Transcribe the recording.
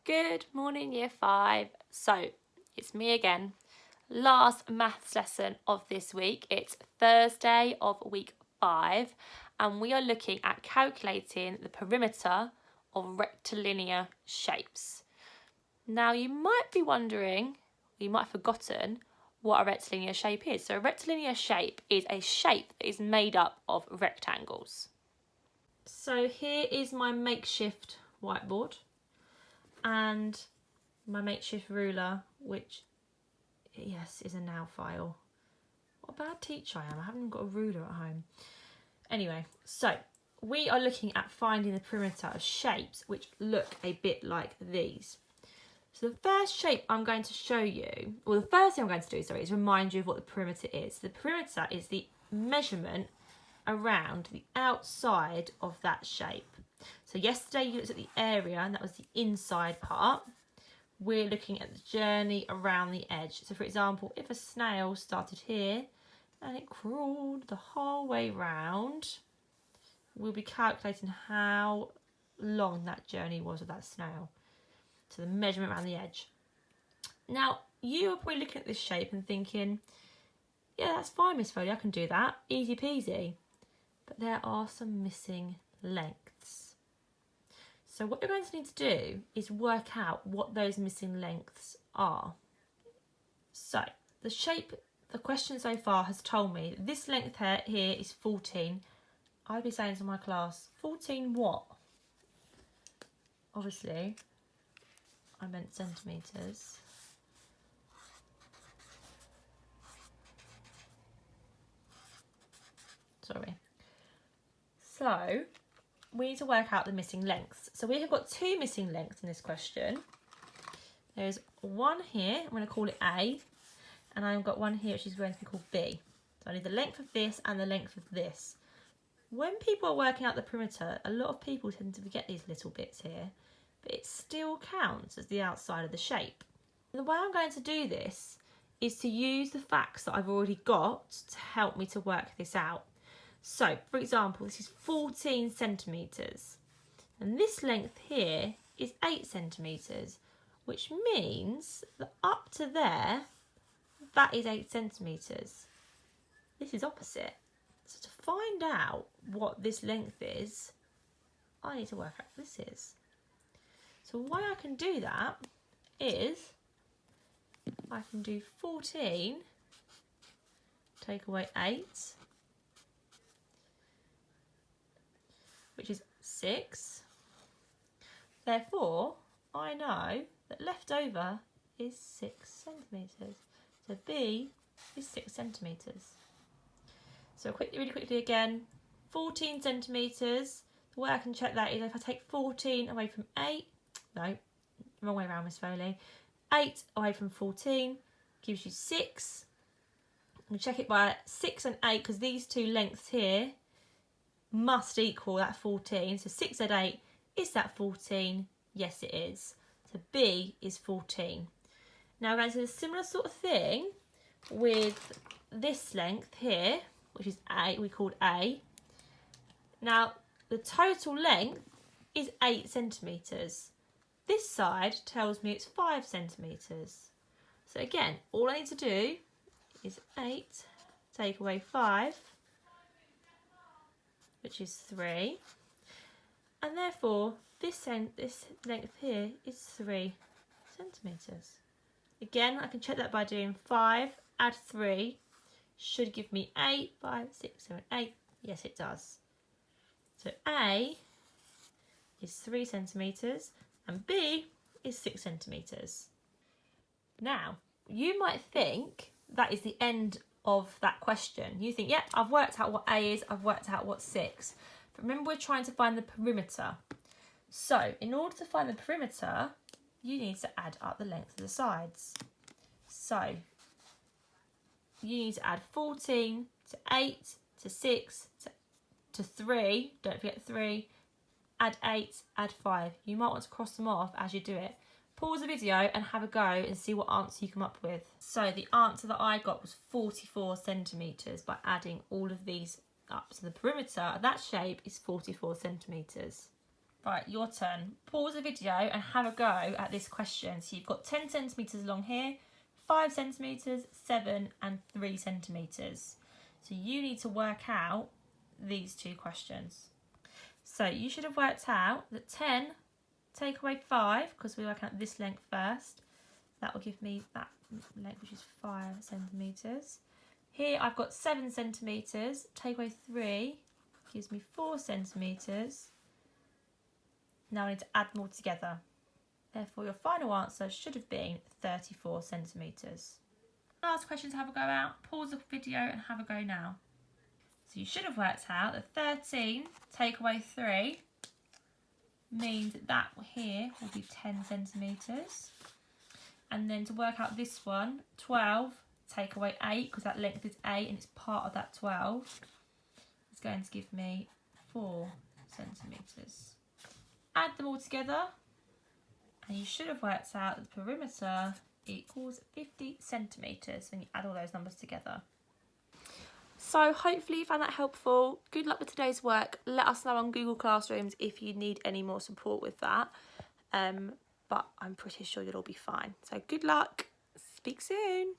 Good morning, Year 5. So, it's me again. Last maths lesson of this week. It's Thursday of week 5, and we are looking at calculating the perimeter of rectilinear shapes. Now, you might be wondering, you might have forgotten what a rectilinear shape is. So, a rectilinear shape is a shape that is made up of rectangles. So, here is my makeshift whiteboard and my makeshift ruler, which, yes, is a nail file. What a bad teacher I am. I haven't got a ruler at home. Anyway, so we are looking at finding the perimeter of shapes which look a bit like these. So the first shape I'm going to show you, or the first thing I'm going to do, is remind you of what the perimeter is. The perimeter is the measurement around the outside of that shape. So yesterday you looked at the area, and that was the inside part. We're looking at the journey around the edge. So for example, if a snail started here and it crawled the whole way round, we'll be calculating how long that journey was of that snail. So the measurement around the edge. Now, you are probably looking at this shape and thinking, yeah, that's fine, Miss Foley, I can do that, easy peasy. But there are some missing lengths. So what you're going to need to do is work out what those missing lengths are. So the shape, the question so far has told me that this length here is 14. I'd be saying to my class, 14 what? Obviously, I meant centimetres. Sorry. So we need to work out the missing lengths. So we have got two missing lengths in this question. There's one here, I'm going to call it A, and I've got one here which is going to be called B. So I need the length of this and the length of this. When people are working out the perimeter, a lot of people tend to forget these little bits here, but it still counts as the outside of the shape. And the way I'm going to do this is to use the facts that I've already got to help me to work this out. So, for example, this is 14 centimetres, and this length here is 8 centimetres, which means that up to there, that is 8 centimetres. This is opposite. So to find out what this length is, I need to work out what this is. So the way I can do that is I can do 14, take away 8, which is 6. Therefore, I know that left over is 6 centimetres. So B is 6 centimetres. So really quickly again, 14 centimetres. The way I can check that is if I take 14 away from 8, no, wrong way around, Miss Foley. 8 away from 14 gives you 6. I'm going to check it by 6 and 8 because these two lengths here must equal that 14. So 6 and 8, is that 14? Yes, it is. So B is 14. Now we're going to do a similar sort of thing with this length here, which is A, we called A. Now the total length is 8 centimetres. This side tells me it's 5 centimetres. So again, all I need to do is 8, take away 5, which is 3. And therefore, this length here is 3 centimetres. Again, I can check that by doing 5, add 3, should give me 8, 5, 6, 7, 8. Yes, it does. So A is 3 centimetres and B is 6 centimetres. Now, you might think that is the end of that question. You think, yeah, I've worked out what A is, I've worked out what 6. But remember, we're trying to find the perimeter. So, in order to find the perimeter, you need to add up the length of the sides. So, you need to add 14 to 8 to 6 to 3, don't forget 3, add 8, add 5. You might want to cross them off as you do it. Pause the video and have a go and see what answer you come up with. So the answer that I got was 44 centimetres by adding all of these up. So the perimeter of that shape is 44 centimetres. Right, your turn. Pause the video and have a go at this question. So you've got 10 centimetres along here, 5 centimetres, 7 and 3 centimetres. So you need to work out these two questions. So you should have worked out that 10 take away 5, because we work out this length first. That will give me that length, which is 5 centimetres. Here I've got 7 centimetres, take away 3, gives me 4 centimetres. Now I need to add them all together. Therefore your final answer should have been 34 centimetres. Last question to have a go out. Pause the video and have a go now. So you should have worked out that 13 take away 3 means that here will be 10 centimetres. And then to work out this one, 12 take away 8, because that length is 8 and it's part of that 12. It's going to give me 4 centimetres. Add them all together and you should have worked out that the perimeter equals 50 centimetres when you add all those numbers together. So hopefully you found that helpful. Good luck with today's work. Let us know on Google Classrooms if you need any more support with that. But I'm pretty sure you'll all be fine. So good luck. Speak soon.